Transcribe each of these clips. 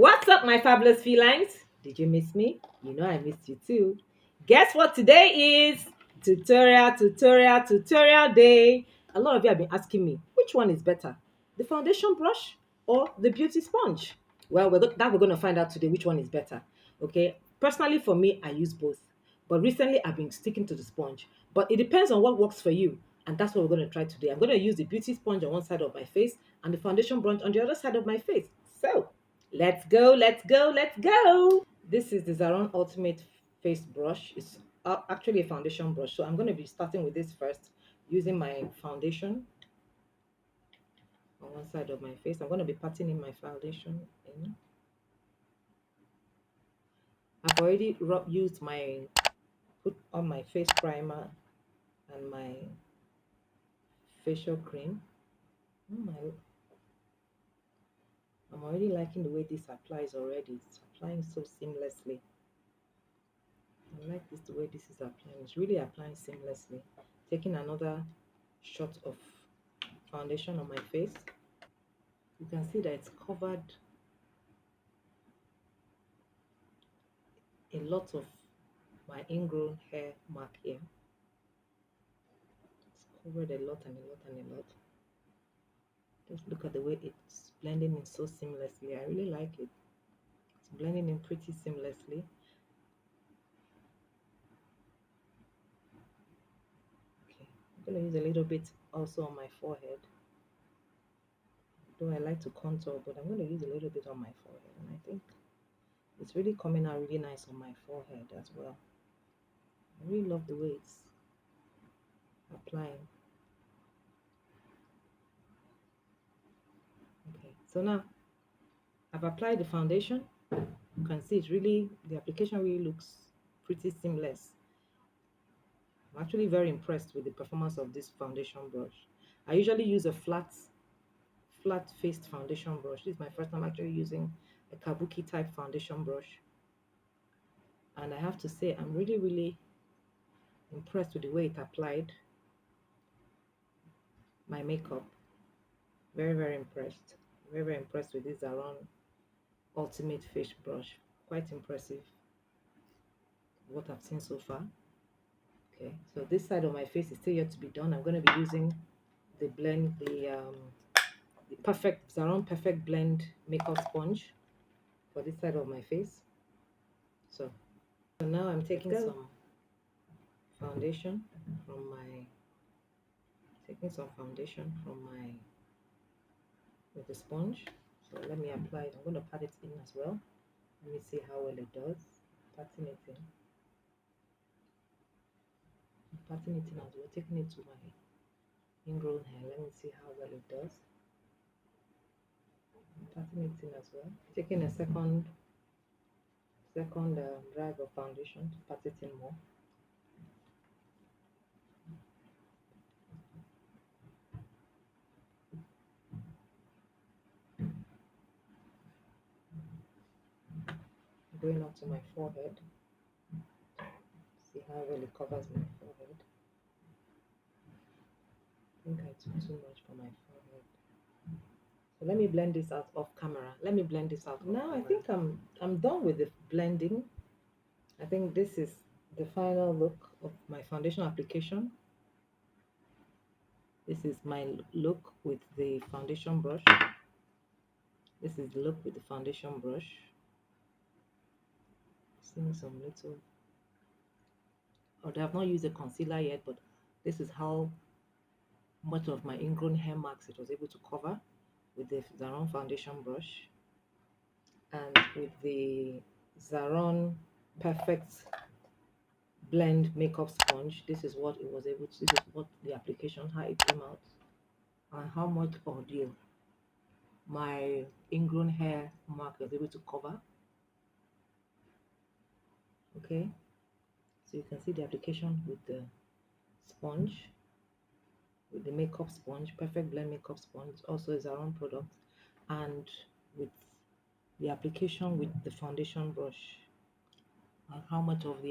What's up, my fabulous felines? Did you miss me? You know I missed you too. Guess what today is? Tutorial day. A lot of you have been asking me, which one is better? The foundation brush or the beauty sponge? Well, we're going to find out today which one is better. Okay? Personally, for me, I use both. But recently, I've been sticking to the sponge. But it depends on what works for you. And that's what we're going to try today. I'm going to use the beauty sponge on one side of my face and the foundation brush on the other side of my face. So, let's go, let's go, let's go. This is the Zaron Ultimate Face Brush. It's actually a foundation brush. So I'm going to be starting with this first, using my foundation on one side of my face. I'm going to be patting in my foundation in. I've already put on my face primer and my facial cream. I'm already liking the way this applies already. It's applying so seamlessly. I like this the way this is applying. It's really applying seamlessly. Taking another shot of foundation on my face. You can see that it's covered a lot of my ingrown hair mark here. It's covered a lot and a lot and a lot. Just look at the way it's blending in so seamlessly. I really like it. It's blending in pretty seamlessly. Okay, I'm going to use a little bit also on my forehead. Though I like to contour, but I'm going to use a little bit on my forehead, and I think it's really coming out really nice on my forehead as well. I really love the way it's applying. Okay, so now I've applied the foundation. You can see the application really looks pretty seamless. I'm actually very impressed with the performance of this foundation brush. I usually use a flat-faced foundation brush. This is my first time actually using a kabuki type foundation brush. And I have to say, I'm really impressed with the way it applied my makeup. Very impressed. Very impressed with this Zaron Ultimate Face Brush. Quite impressive what I've seen so far. Okay, so this side of my face is still yet to be done. I'm going to be using the Zaron Perfect Blend makeup sponge for this side of my face. So now I'm taking some foundation from my with the sponge. So let me apply it. I'm going to pat it in as well. Let me see how well it does. Patting it in. Patting it in as well. Taking it to my ingrown hair. Let me see how well it does. Patting it in as well. Taking a second drag of foundation to pat it in more. Going up to my forehead. See how well it covers my forehead. I think I took too much for my forehead. So let me blend this out off camera. Now I think I'm done with the blending. I think this is the final look of my foundation application. This is my look with the foundation brush. This is the look with the foundation brush. Seeing some little, I have not used a concealer yet, but this is how much of my ingrown hair marks it was able to cover with the Zaron foundation brush. And with the Zaron Perfect Blend makeup sponge, this is what it was able to, this is what the application, how it came out, and how much ordeal my ingrown hair mark was able to cover. Okay, so you can see the application with the sponge, with the makeup sponge, Perfect Blend makeup sponge, also is our own product, and with the application with the foundation brush, and how much of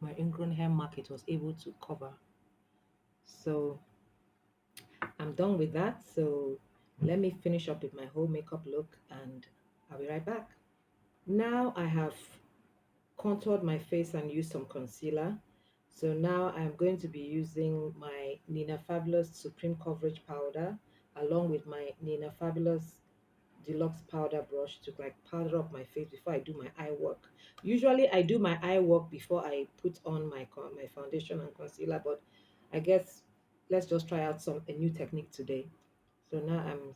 my ingrown hair mark it was able to cover. So I'm done with that. So let me finish up with my whole makeup look, and I'll be right back. Now I have contoured my face and used some concealer. So now I'm going to be using my Nina Fabulous Supreme Coverage Powder along with my Nina Fabulous Deluxe powder brush to like powder up my face before I do my eye work. Usually I do my eye work before I put on my foundation and concealer, but I guess let's just try out a new technique today. So now I'm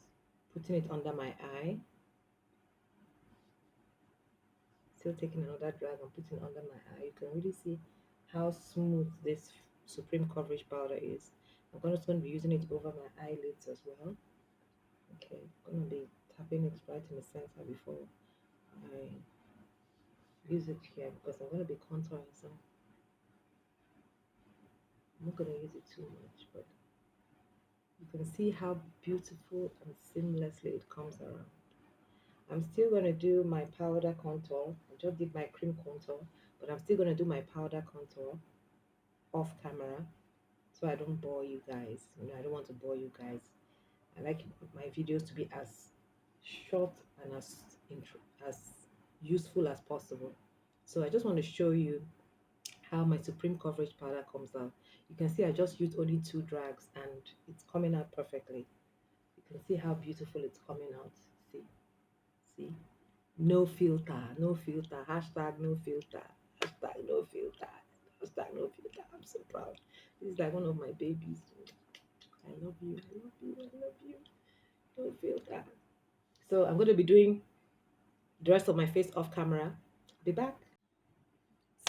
putting it under my eye. Still taking another drag and putting under my eye. You can really see how smooth this Supreme Coverage powder is. I'm just going to be using it over my eyelids as well. Okay, I'm going to be tapping it right in the center before I use it here because I'm going to be contouring some. I'm not going to use it too much, but you can see how beautiful and seamlessly it comes around. I'm still going to do my powder contour. I just did my cream contour, but I'm still going to do my powder contour off camera so I don't bore you guys. I don't want to bore you guys. I like my videos to be as short and as useful as possible. So I just want to show you how my Supreme Coverage powder comes out. You can see I just used only 2 drags and it's coming out perfectly. You can see how beautiful it's coming out. See, no filter, no filter, hashtag no filter, hashtag no filter, hashtag no filter. I'm so proud. This is like one of my babies. I love you, I love you, I love you. No filter. So I'm going to be doing the rest of my face off camera. Be back.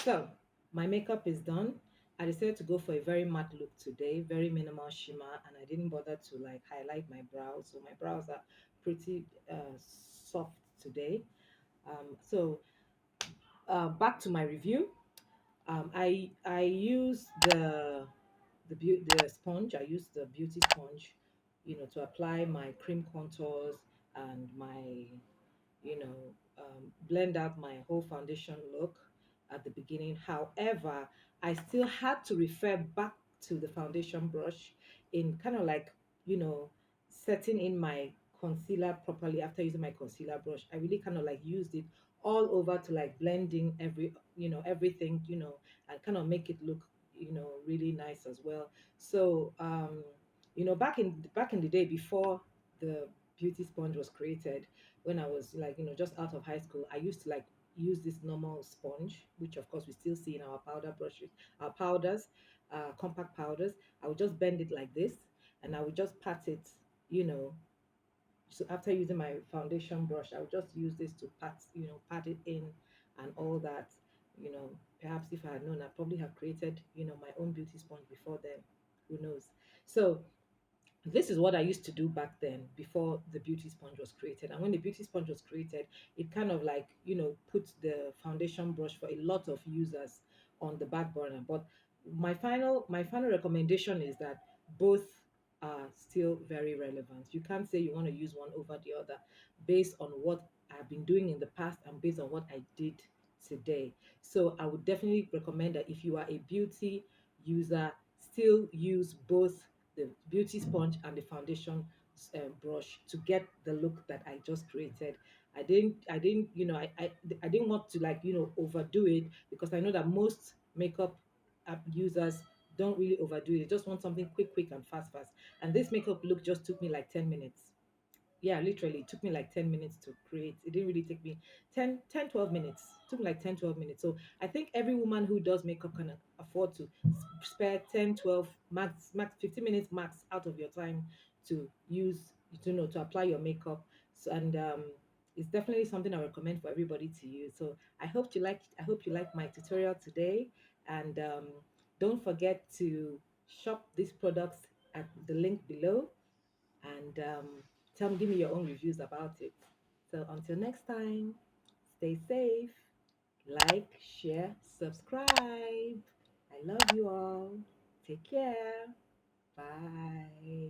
So my makeup is done. I decided to go for a very matte look today, very minimal shimmer, and I didn't bother to like highlight my brows. So my brows are pretty soft today. So back to my review. I use the sponge. I use the beauty sponge, to apply my cream contours and my blend out my whole foundation look at the beginning. However, I still had to refer back to the foundation brush in kind of like, you know, setting in my concealer properly after using my concealer brush. I really kind of like used it all over to like blending everything, and kind of make it look, really nice as well. So, back in the day before the beauty sponge was created, when I was like, just out of high school, I used to like use this normal sponge, which of course we still see in our powder brushes, our powders, compact powders. I would just bend it like this and I would just pat it, you know. So after using my foundation brush, I would just use this to pat it in and all that. Perhaps if I had known, I'd probably have created, my own beauty sponge before then. Who knows? So this is what I used to do back then before the beauty sponge was created. And when the beauty sponge was created, it kind of like, put the foundation brush for a lot of users on the back burner. But my final recommendation is that both are still very relevant. You can't say you want to use one over the other based on what I've been doing in the past and based on what I did today. So I would definitely recommend that if you are a beauty user, still use both the beauty sponge and the foundation brush to get the look that I just created. I didn't, I didn't want to like, overdo it because I know that most makeup app users don't really overdo it. They just want something quick and fast. And this makeup look just took me like 10 minutes. Yeah, literally it took me like 10 minutes to create. It didn't really take me 12 minutes. It took me like 10, 12 minutes. So I think every woman who does makeup can afford to spare 10, 12, max 15 minutes max out of your time to use, to apply your makeup. So, and it's definitely something I recommend for everybody to use. So I hope you like my tutorial today. And don't forget to shop these products at the link below, and give me your own reviews about it. So until next time, stay safe, like, share, subscribe. I love you all. Take care. Bye.